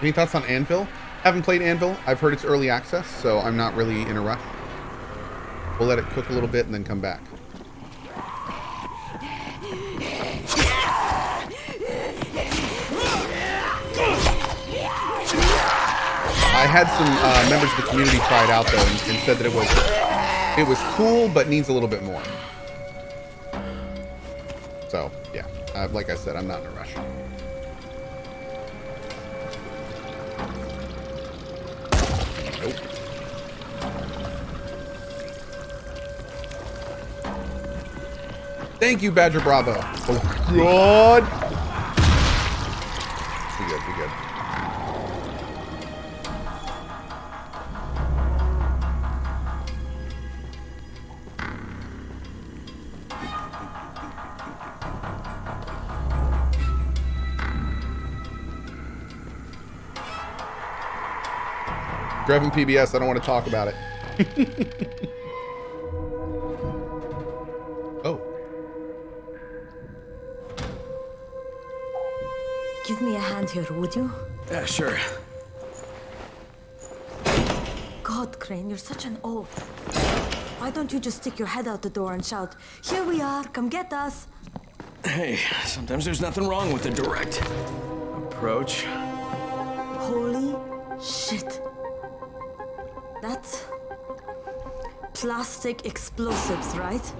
Any thoughts on Anvil? Haven't played Anvil. I've heard it's early access, so I'm not really in a rush. We'll let it cook a little bit and then come back. I had some members of the community try it out though and said that it was cool but needs a little bit more. So yeah, like I said, I'm not in a rush. Nope. Thank you, Badger Bravo. Oh God. We good. We good. Grevin PBS, I don't want to talk about it. Oh. Give me a hand here, would you? Yeah, sure. God, Crane, you're such an oaf. Why don't you just stick your head out the door and shout, "Here we are, come get us"? Hey, sometimes there's nothing wrong with a direct approach. Holy shit. That's plastic explosives, right?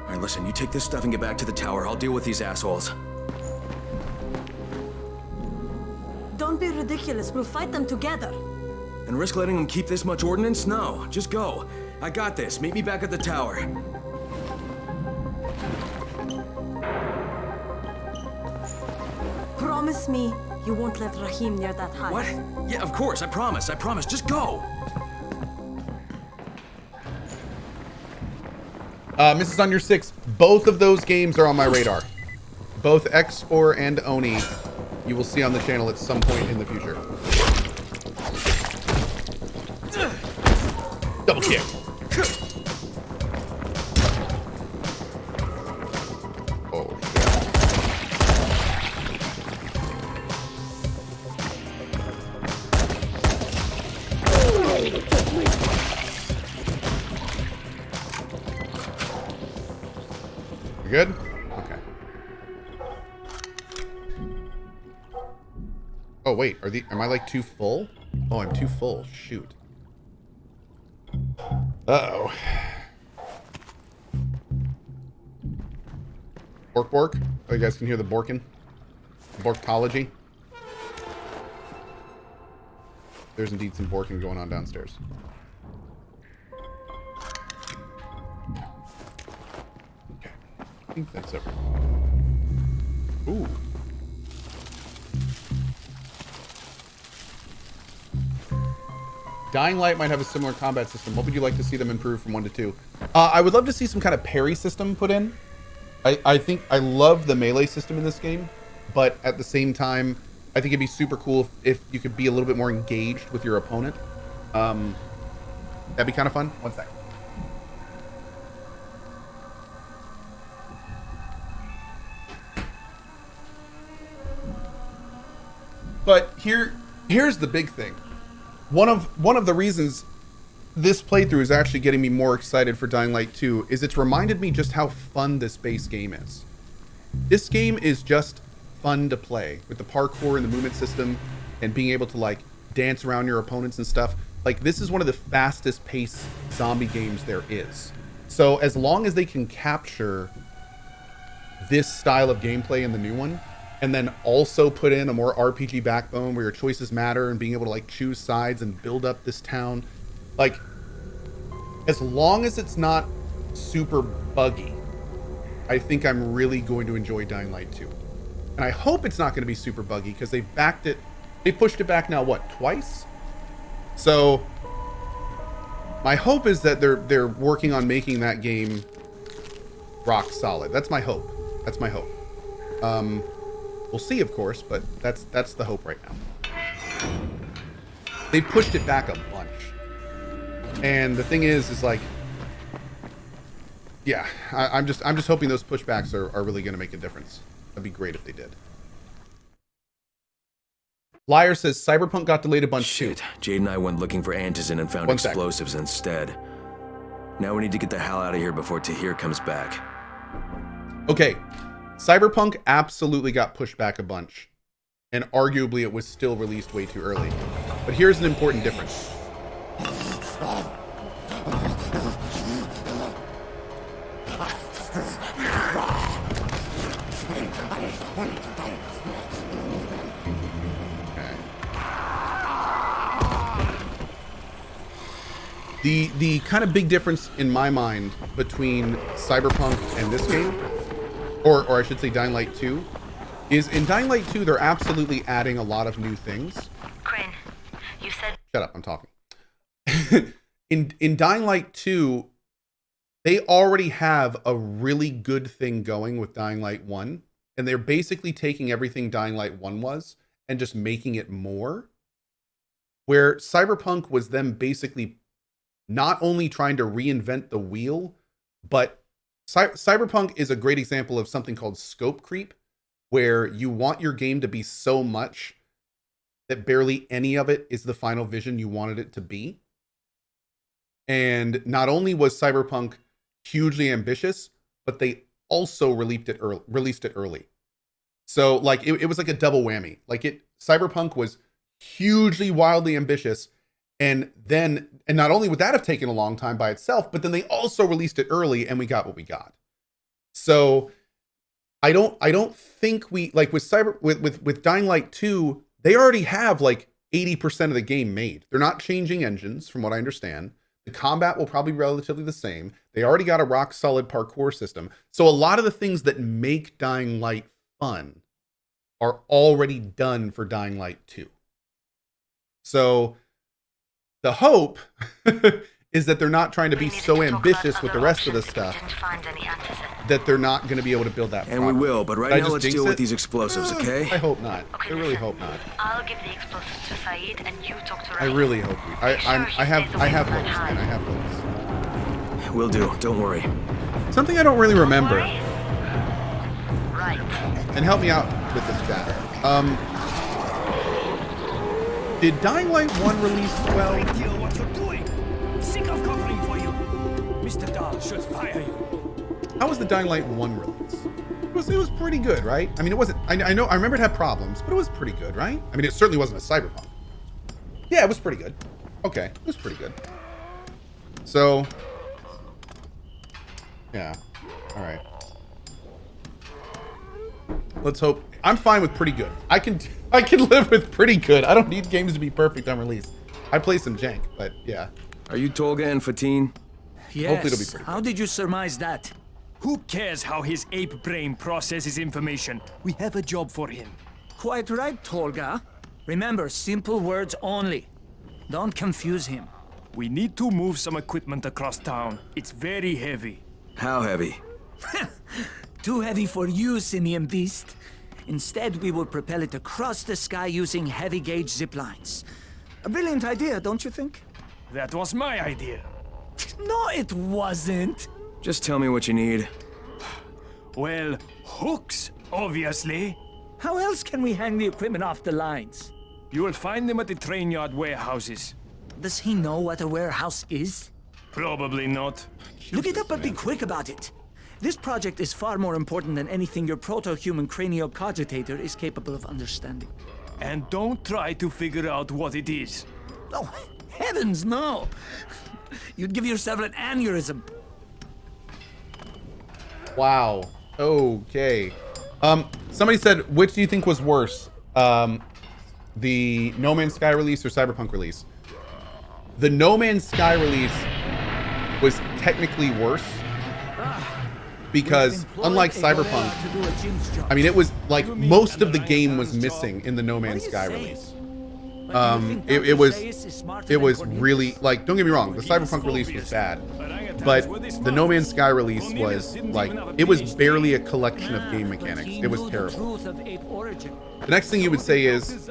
All right, listen, you take this stuff and get back to the tower. I'll deal with these assholes. Don't be ridiculous. We'll fight them together. And risk letting them keep this much ordnance? No, just go. I got this. Meet me back at the tower. Promise me you won't let Rahim near that hive. What? Yeah, of course. I promise. I promise. Just go. Mrs. On Your 6, both of those games are on my radar. Both X4 and Oni, you will see on the channel at some point in the future. Double kick. Oh, you good? Okay. Oh wait, am I like too full? Oh, I'm too full. Shoot. Uh-oh. Bork. Oh, you guys can hear the borkin? Borkology. There's indeed some borking going on downstairs. Okay. I think that's everything. Ooh. Dying Light might have a similar combat system. What would you like to see them improve from 1 to 2? I would love to see some kind of parry system put in. I think I love the melee system in this game, but at the same time, I think it'd be super cool if you could be a little bit more engaged with your opponent. That'd be kind of fun. One sec. But here's the big thing. One of the reasons this playthrough is actually getting me more excited for Dying Light 2 is it's reminded me just how fun this base game is. This game is just fun to play with the parkour and the movement system and being able to like dance around your opponents and stuff. Like, this is one of the fastest paced zombie games there is. So as long as they can capture this style of gameplay in the new one, and then also put in a more RPG backbone where your choices matter and being able to like choose sides and build up this town. Like, as long as it's not super buggy, I think I'm really going to enjoy Dying Light 2. And I hope it's not going to be super buggy because they've backed it. They pushed it back now, what, twice? So my hope is that they're working on making that game rock solid. That's my hope. That's my hope. We'll see, of course, but that's the hope right now. They've pushed it back a bunch. And the thing is like, Yeah, I'm just hoping those pushbacks are really going to make a difference. That'd be great if they did. Liar says Cyberpunk got delayed a bunch. Shit, Jade and I went looking for Antizin and found One sec. explosives instead. Now we need to get the hell out of here before Tahir comes back. Okay, Cyberpunk absolutely got pushed back a bunch, and arguably it was still released way too early. But here's an important difference. The kind of big difference in my mind between Cyberpunk and this game, or I should say Dying Light 2, is in Dying Light 2 they're absolutely adding a lot of new things. Crane, you said... Shut up, I'm talking. in Dying Light 2, they already have a really good thing going with Dying Light 1, and they're basically taking everything Dying Light 1 was and just making it more. Where Cyberpunk was them basically not only trying to reinvent the wheel, but Cyberpunk is a great example of something called scope creep, where you want your game to be so much that barely any of it is the final vision you wanted it to be. And not only was Cyberpunk hugely ambitious, but they also released it early. So like it was like a double whammy. Like Cyberpunk was hugely wildly ambitious, and not only would that have taken a long time by itself, but then they also released it early and we got what we got. So I don't think we, like with Dying Light 2, they already have like 80% of the game made. They're not changing engines from what I understand. The combat will probably be relatively the same. They already got a rock solid parkour system. So a lot of the things that make Dying Light fun are already done for Dying Light 2. So the hope is that they're not trying to be so ambitious with the rest of the stuff that they're not going to be able to build that. And we will, but right now let's deal with these explosives, okay? I hope not. Okay, I really hope not. I'll give the explosives to Saeed and you talk to I Ray. really hope we. I have hopes, man. I have hopes. Will do. Don't worry. Something I don't really remember. Right. And help me out with this chat. Did Dying Light 1 release well? Deal what you're doing. Sick of covering for you. Mr. Dahl should fire you. How was the Dying Light 1 release? It was pretty good, right? I mean, it wasn't. I remember it had problems, but it was pretty good, right? I mean, it certainly wasn't a Cyberpunk. Yeah, it was pretty good. Okay, it was pretty good. So, yeah. All right. Let's hope. I'm fine with pretty good. I can live with pretty good. I don't need games to be perfect on release. I play some jank, but yeah. Are you Tolga and Fatine? Yes. Hopefully it'll be pretty How did you surmise that? Who cares how his ape brain processes information? We have a job for him. Quite right, Tolga. Remember, simple words only. Don't confuse him. We need to move some equipment across town. It's very heavy. How heavy? Too heavy for you, simian beast. Instead, we will propel it across the sky using heavy-gauge zip lines. A brilliant idea, don't you think? That was my idea. No, it wasn't. Just tell me what you need. Well, hooks, obviously. How else can we hang the equipment off the lines? You will find them at the train yard warehouses. Does he know what a warehouse is? Probably not. Look it up, but be quick about it. This project is far more important than anything your proto-human craniocogitator is capable of understanding. And don't try to figure out what it is. Oh, heavens no! You'd give yourself an aneurysm. Wow. Okay. Somebody said, which do you think was worse? The No Man's Sky release or Cyberpunk release? The No Man's Sky release was technically worse because unlike Cyberpunk, I mean, it was like most of the game was missing in the No Man's Sky release. It was really, like, don't get me wrong, the Cyberpunk release was bad, but the No Man's Sky release was like, it was barely a collection of game mechanics. It was terrible. The next thing you would say is,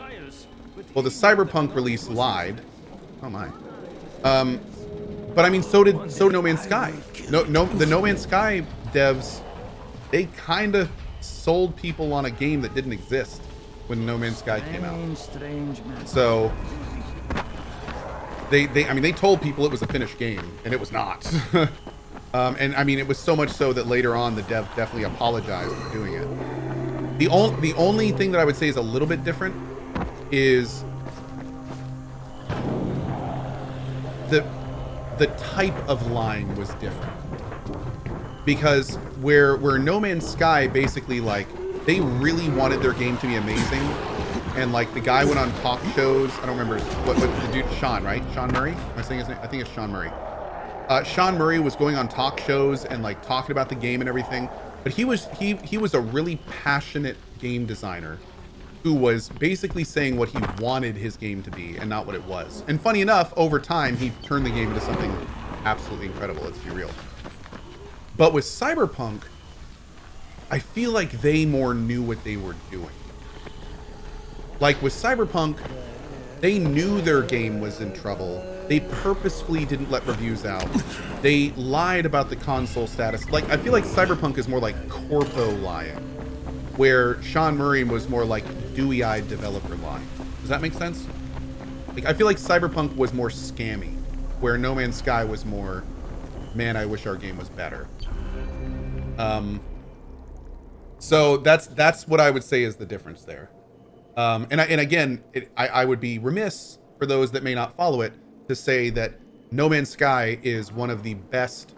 well, the Cyberpunk release lied. Oh my. But I mean, so did No Man's Sky. The No Man's Sky devs, they kind of sold people on a game that didn't exist when No Man's Sky came out. So they told people it was a finished game, and it was not. And I mean, it was so much so that later on the dev definitely apologized for doing it. The only thing that I would say is a little bit different is the type of lying was different, because where No Man's Sky basically, like, they really wanted their game to be amazing, and like the guy went on talk shows. I don't remember what the dude, Sean, right? Sean Murray? Am I saying his name? I think it's Sean Murray. Sean Murray was going on talk shows and like talking about the game and everything, but he was a really passionate game designer who was basically saying what he wanted his game to be and not what it was. And funny enough, over time, he turned the game into something absolutely incredible, let's be real. But with Cyberpunk, I feel like they more knew what they were doing. Like with Cyberpunk, they knew their game was in trouble. They purposefully didn't let reviews out. They lied about the console status. Like, I feel like Cyberpunk is more like corpo lying, where Sean Murray was more like dewy-eyed developer lying. Does that make sense? Like, I feel like Cyberpunk was more scammy, where No Man's Sky was more, man, I wish our game was better. So that's what I would say is the difference there. And again, I would be remiss for those that may not follow it to say that No Man's Sky is one of the best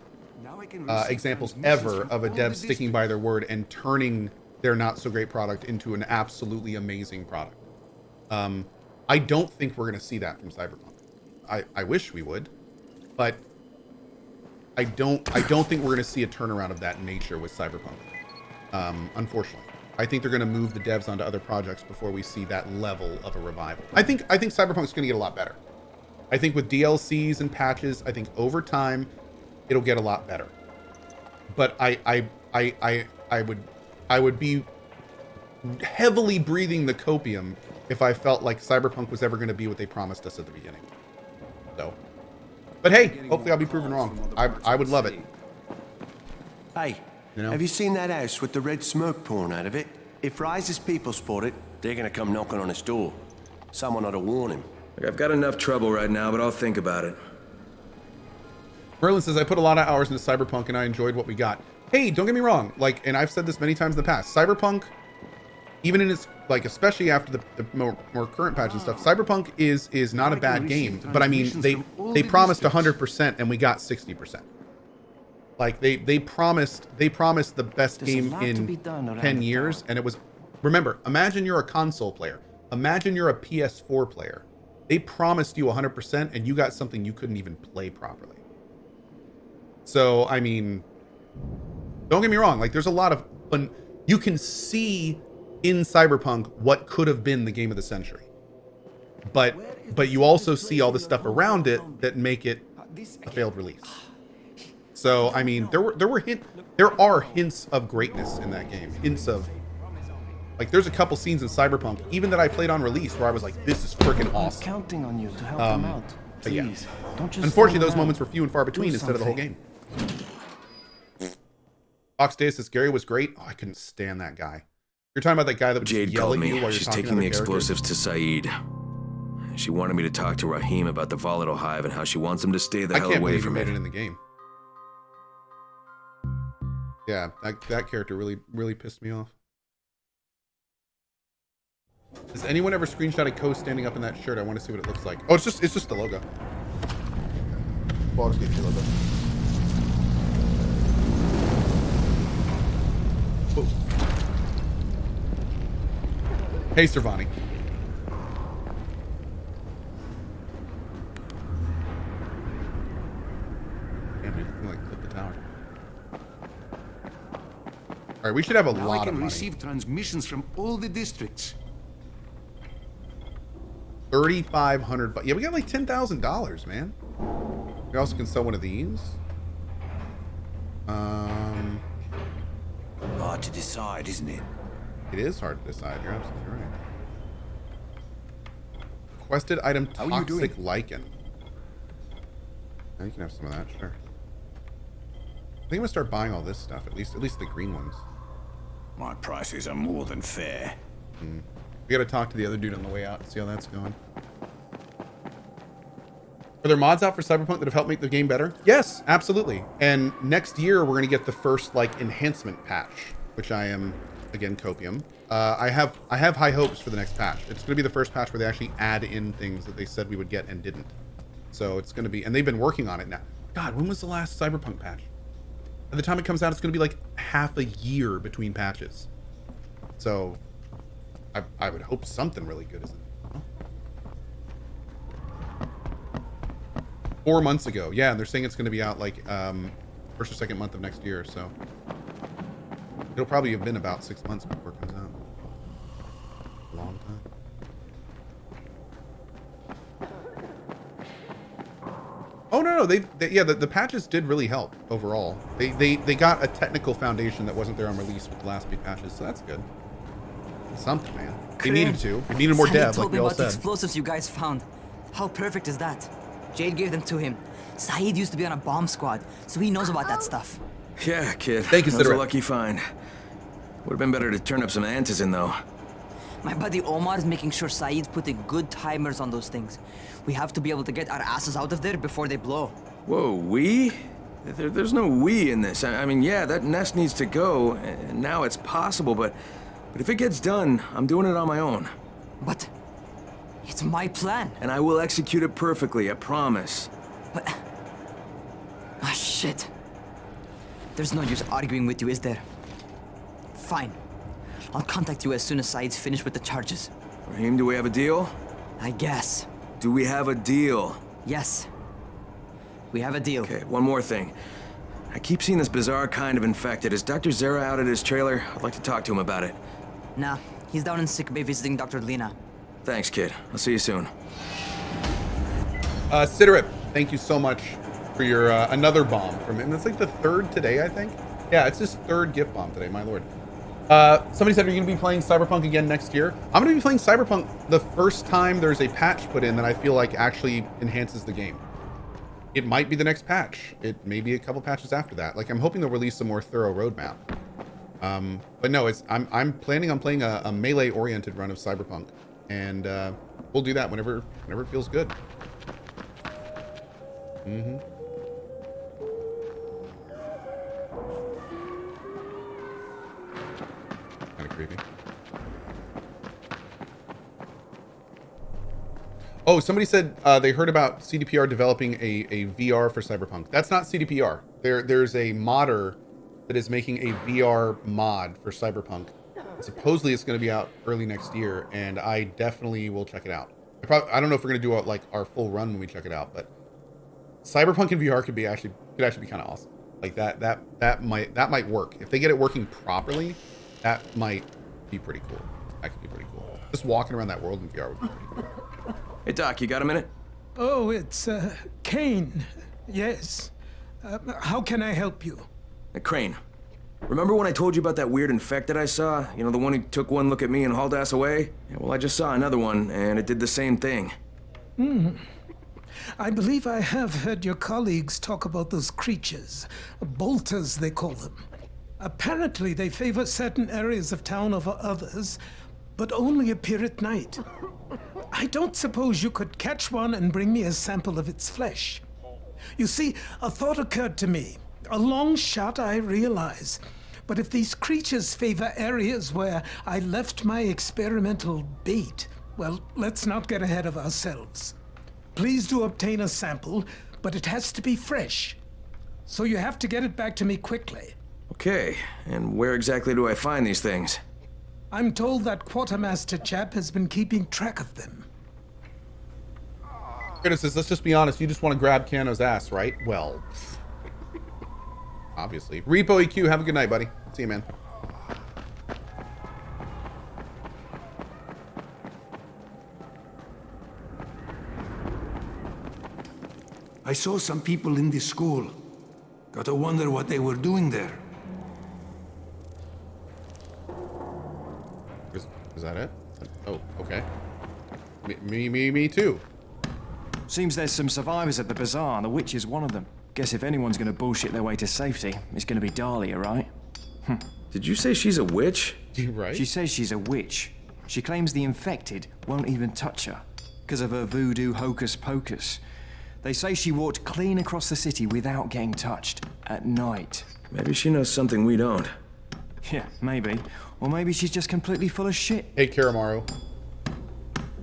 examples ever of a dev sticking by their word and turning their not so great product into an absolutely amazing product. I don't think we're going to see that from Cyberpunk. I wish we would, but I don't think we're going to see a turnaround of that nature with Cyberpunk. Unfortunately, I think they're going to move the devs onto other projects before we see that level of a revival. I think Cyberpunk's going to get a lot better. I think with DLCs and patches, I think over time it'll get a lot better. But I would be heavily breathing the copium if I felt like Cyberpunk was ever going to be what they promised us at the beginning. So, but hey, hopefully I'll be proven wrong. I would love it. Hey, You know? have you seen that house with the red smoke pouring out of it? If Rise's people spot it, they're gonna come knocking on his door. Someone ought to warn him. Look, I've got enough trouble right now, but I'll think about it. Merlin says, I put a lot of hours into Cyberpunk and I enjoyed what we got. Hey, don't get me wrong. Like, and I've said this many times in the past, Cyberpunk, even in its, like, especially after the more current patch and stuff, Cyberpunk is not a bad game. But I mean, they promised 100% and we got 60%. Like they promised the best game in 10 years, and it was, remember, imagine you're a console player. Imagine you're a PS4 player. They promised you 100% and you got something you couldn't even play properly. So, I mean, don't get me wrong. Like, there's a lot of fun. You can see in Cyberpunk what could have been the game of the century. But you also see all the stuff around it that make it a failed release. So, I mean, there are hints of greatness in that game. Hints of, like, there's a couple scenes in Cyberpunk, even that I played on release, where I was like, this is freaking awesome. Counting on you to help them out. But yeah, Please, don't just unfortunately, stand those around. moments were few and far between instead of the whole game. Fox Day says Gary was great. Oh, I couldn't stand that guy. You're talking about that guy that would just Jade yell called at you me. while you're She's talking to taking the other characters? explosives to Saeed. She wanted me to talk to Raheem about the volatile hive and how she wants him to stay the I hell can't away believe you from made it. it in the game. Yeah, that character really pissed me off. Has anyone ever screenshotted Cohh standing up in that shirt? I want to see what it looks like. Oh, it's just the logo. Well, I'll just get the logo. Whoa. Hey, Servani. Damn, dude, I'm like clip the tower. All right, we should have a Now I lot of can money. receive transmissions from all the districts. 3,500. But yeah, we got like $10,000, man. We also can sell one of these. Hard to decide, isn't it? It is hard to decide. You're absolutely right. Requested item How are you doing? toxic lichen. Yeah, you can have some of that, sure. I think I'm gonna start buying all this stuff, at least the green ones. My prices are more than fair. We gotta talk to the other dude on the way out and see how that's going. Are there mods out for Cyberpunk that have helped make the game better? Yes, absolutely. And next year we're gonna get the first like enhancement patch, which I am again copium. I have high hopes for the next patch. It's gonna be the first patch where they actually add in things that they said we would get and didn't. So it's gonna be, and they've been working on it now. God, when was the last Cyberpunk patch? By the time it comes out, it's gonna be like half a year between patches. So I would hope something really good is in there. 4 months ago. Yeah, and they're saying it's going to be out like first or second month of next year, so it'll probably have been about 6 months before it comes out. A long time. Oh no, yeah, the patches did really help overall. They got a technical foundation that wasn't there on release with the last big patches, so that's good. Something, man. They needed to. They needed more dev, like we all told me about the said. explosives you guys found. How perfect is that? Jade gave them to him. Saeed used to be on a bomb squad, so he knows about that stuff. Yeah, kid. Thank you, That was a Sidra. lucky find. Would have been better to turn up some antizin, though. My buddy Omar is making sure Saeed's putting good timers on those things. We have to be able to get our asses out of there before they blow. Whoa, we? There's no we in this. I mean, yeah, that nest needs to go, and now it's possible, but if it gets done, I'm doing it on my own. But it's my plan. And I will execute it perfectly, I promise. But... ah, shit. There's no use arguing with you, is there? Fine. I'll contact you as soon as Saeed's finished with the charges. Raheem, do we have a deal? I guess. Do we have a deal? Yes. We have a deal. Okay, one more thing. I keep seeing this bizarre kind of infected. Is Dr. Zera out at his trailer? I'd like to talk to him about it. Nah, he's down in sick bay visiting Dr. Lena. Thanks, kid. I'll see you soon. Ciderip, thank you so much for your another bomb from him. That's like the third today, I think. Yeah, it's his third gift bomb today, my lord. Somebody said, are you going to be playing Cyberpunk again next year? I'm going to be playing Cyberpunk the first time there's a patch put in that I feel like actually enhances the game. It might be the next patch. It may be a couple patches after that. Like, I'm hoping they'll release a more thorough roadmap. But no, I'm planning on playing a melee-oriented run of Cyberpunk, and we'll do that whenever it feels good. Mm-hmm. Kind of creepy. Oh, somebody said they heard about CDPR developing a VR for Cyberpunk. That's not CDPR. There's a modder that is making a VR mod for Cyberpunk. Supposedly it's going to be out early next year, and I definitely will check it out. I don't know if we're going to do like our full run when we check it out, but Cyberpunk in VR could actually be kind of awesome. Like that might work if they get it working properly. That might be pretty cool. That could be pretty cool. Just walking around that world in VR would be pretty cool. Hey, Doc, you got a minute? Oh, it's, Kane. Yes. How can I help you? Crane. Remember when I told you about that weird infected I saw? You know, the one who took one look at me and hauled ass away? Yeah, well, I just saw another one, and it did the same thing. I believe I have heard your colleagues talk about those creatures. Bolters, they call them. Apparently, they favor certain areas of town over others, but only appear at night. I don't suppose you could catch one and bring me a sample of its flesh. You see, a thought occurred to me. A long shot, I realize. But if these creatures favor areas where I left my experimental bait, well, let's not get ahead of ourselves. Please do obtain a sample, but it has to be fresh. So you have to get it back to me quickly. Okay, and where exactly do I find these things? I'm told that Quartermaster chap has been keeping track of them. Criticis, let's just be honest. You just want to grab Cano's ass, right? Well, obviously. Repo EQ, have a good night, buddy. See you, man. I saw some people in this school. Gotta wonder what they were doing there. Is that it? Oh, okay. Me too. Seems there's some survivors at the bazaar, and the witch is one of them. Guess if anyone's gonna bullshit their way to safety, it's gonna be Dahlia, right? Did you say she's a witch? Right? She says she's a witch. She claims the infected won't even touch her, because of her voodoo hocus pocus. They say she walked clean across the city without getting touched, at night. Maybe she knows something we don't. Yeah, maybe. Or maybe she's just completely full of shit. Hey, Karamaru.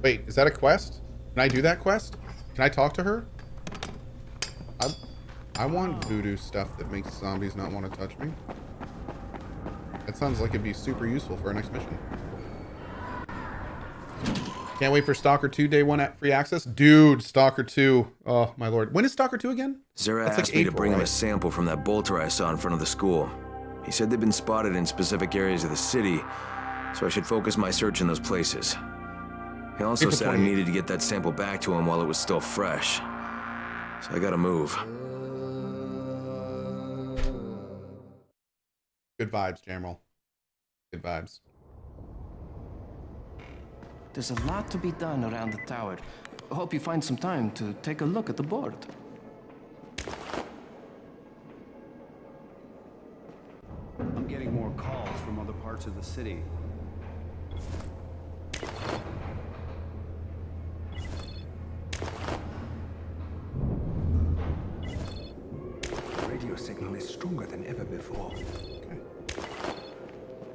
Wait, is that a quest? Can I do that quest? Can I talk to her? I want voodoo stuff that makes zombies not want to touch me. That sounds like it'd be super useful for our next mission. Can't wait for Stalker 2 day 1 at free access. Dude, Stalker 2. Oh, my lord. When is Stalker 2 again? Zera That's asked like me to April, bring him a right? sample from that bolter I saw in front of the school. He said they've been spotted in specific areas of the city, so I should focus my search in those places. He also April said I 28th. needed to get that sample back to him while it was still fresh. So I gotta move. Good vibes, Jamrel. Good vibes. There's a lot to be done around the tower. I hope you find some time to take a look at the board. I'm getting more calls from other parts of the city. The radio signal is stronger than ever before.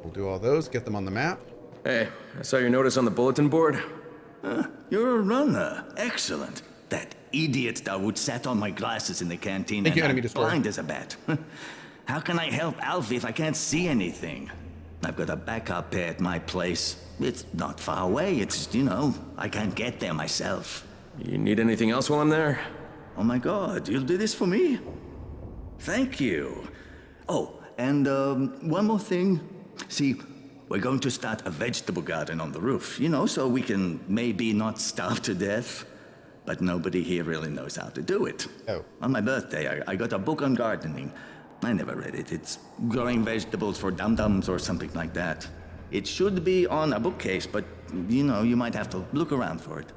We'll do all those, get them on the map. Hey, I saw your notice on the bulletin board. You're a runner. Excellent. That idiot Dawood sat on my glasses in the canteen Thank you, and enemy I'm destroyer. blind as a bat. How can I help Alfie if I can't see anything? I've got a backup pair at my place. It's not far away. It's, you know, I can't get there myself. You need anything else while I'm there? Oh my god, you'll do this for me? Thank you. Oh, and one more thing. See, we're going to start a vegetable garden on the roof, you know, so we can maybe not starve to death. But nobody here really knows how to do it. Oh. On my birthday, I got a book on gardening. I never read it. It's growing vegetables for dum-dums or something like that. It should be on a bookcase, but, you know, you might have to look around for it.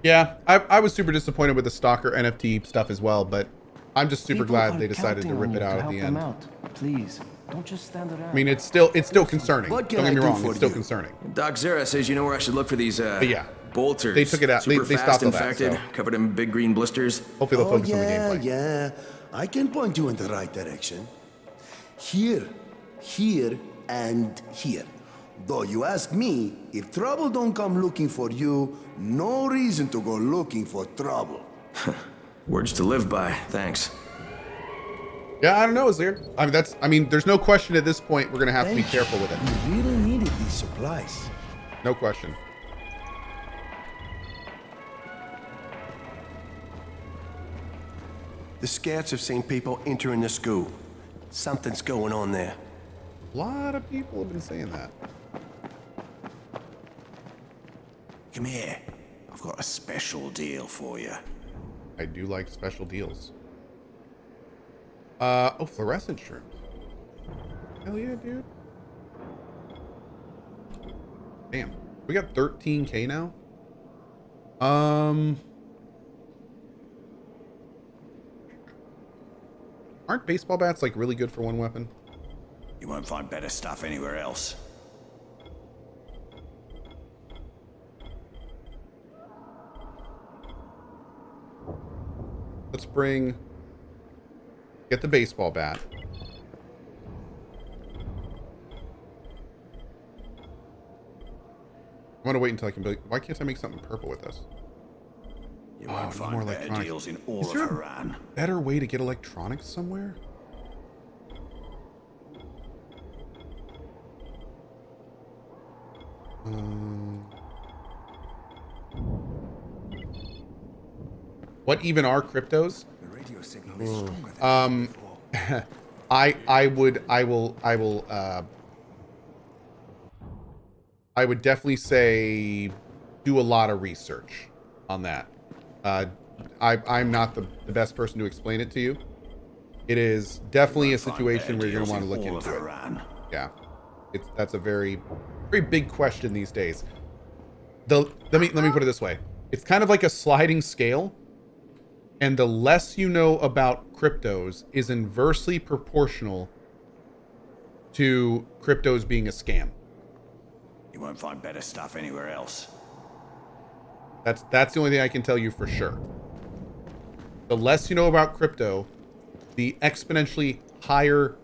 Yeah, I was super disappointed with the Stalker NFT stuff as well, but I'm just super glad they decided to rip it out at the end. Please, don't just stand around. I mean, it's still concerning. What Don't can get I me do wrong, for it's still you? concerning. Doc Zera says you know where I should look for these, yeah. bolters. They took it out. They Super stopped fast all that, infected, so. covered in big green blisters. Hopefully they'll focus on the gameplay. Yeah. I can point you in the right direction. Here, here, and here. Though you ask me, if trouble don't come looking for you, no reason to go looking for trouble. Words to live by, thanks. Yeah, I don't know, Azir. I mean, there's no question at this point we're gonna have to be Thank you. careful with it. You really needed these supplies. No question. The scouts have seen people entering the school. Something's going on there. A lot of people have been saying that. Come here. I've got a special deal for you. I do like special deals. Oh, fluorescent shrooms. Hell yeah, dude. Damn. We got 13K now? Aren't baseball bats like really good for one weapon? You won't find better stuff anywhere else. Let's get the baseball bat. I'm gonna wait until I can build. Why can't I make something purple with this? You Oh, won't no find more better electronics. deals in all Is of there a Haran. better way to get electronics somewhere? What even are cryptos? The radio signal is stronger than before. I would definitely say do a lot of research on that. I'm not the best person to explain it to you. It is definitely a situation where you're gonna want to look into it. Yeah, that's a very, very big question these days. let me put it this way. It's kind of like a sliding scale, and the less you know about cryptos is inversely proportional to cryptos being a scam. You won't find better stuff anywhere else. That's the only thing I can tell you for sure. The less you know about crypto, the exponentially higher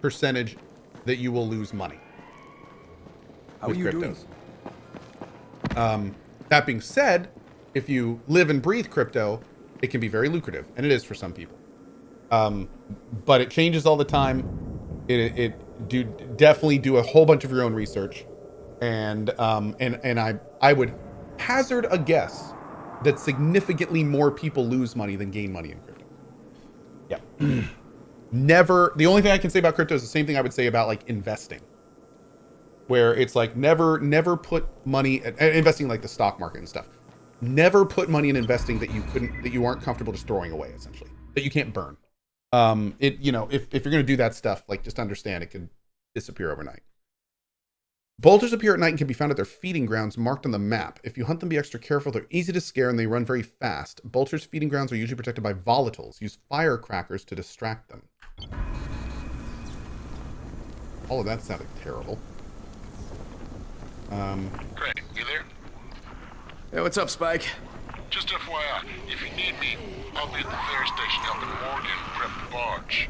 percentage that you will lose money. How are you doing? That being said, if you live and breathe crypto, it can be very lucrative, and it is for some people. But it changes all the time. Definitely do a whole bunch of your own research, and I would hazard a guess that significantly more people lose money than gain money in crypto. Yeah. Never. The only thing I can say about crypto is the same thing I would say about like investing, where it's like never put money investing like the stock market and stuff. Never put money in investing that you aren't comfortable just throwing away, essentially, that you can't burn. If you're going to do that stuff, like, just understand it can disappear overnight. Bolters appear at night and can be found at their feeding grounds marked on the map. If you hunt them, be extra careful. They're easy to scare and they run very fast. Bolters' feeding grounds are usually protected by volatiles. Use firecrackers to distract them. All of that sounded terrible. Craig, you there? Hey, what's up, Spike? Just FYI, if you need me, I'll be at the ferry station helping Morgan prep the barge.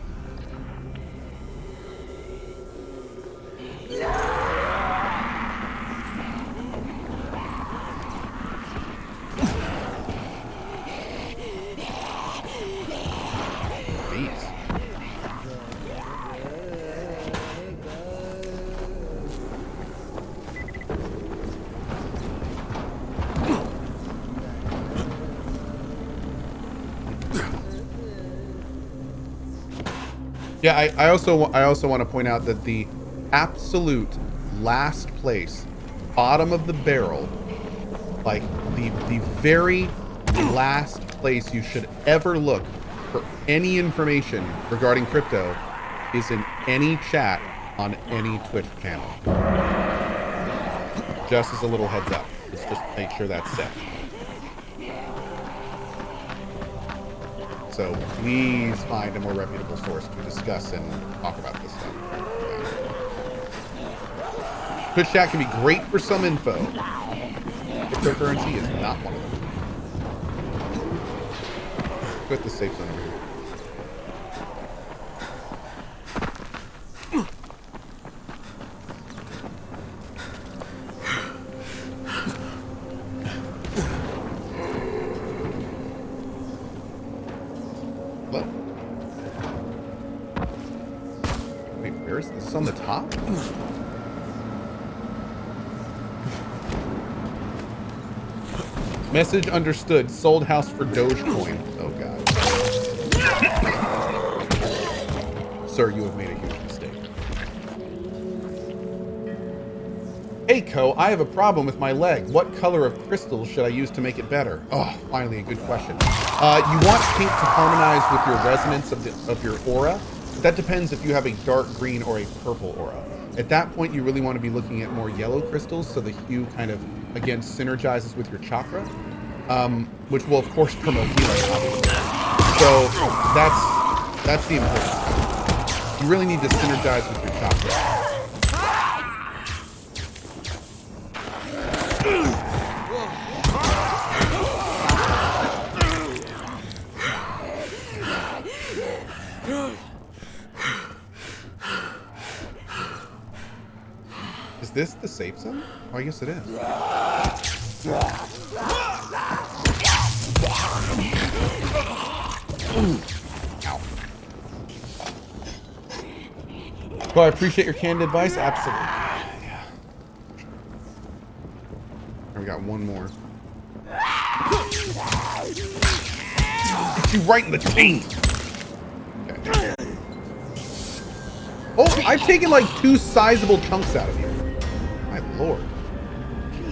Yeah, I also want to point out that the absolute last place, bottom of the barrel, like the very last place you should ever look for any information regarding crypto is in any chat on any Twitch channel. Just as a little heads up. Let's just make sure that's set. So please find a more reputable source to discuss and talk about this stuff. Twitch chat can be great for some info. Cryptocurrency is not one of them. Put the safe zone over here. Is this on the top? Message understood. Sold house for Dogecoin. Oh god. Sir, you have made a huge mistake. Hey Cohh, I have a problem with my leg. What color of crystals should I use to make it better? Oh, finally a good question. You want paint to harmonize with your resonance of your aura. That depends if you have a dark green or a purple aura. At that point, you really want to be looking at more yellow crystals, so the hue kind of, again, synergizes with your chakra, which will, of course, promote healing, obviously. So that's the important stuff. You really need to synergize with your chakra. Is this the safe zone? Oh, I guess it is. Ow. Well, I appreciate your candid advice. Absolutely. Yeah. We got one more. Get you right in the teeth. Okay. Oh, I've taken like 2 sizable chunks out of here. My lord.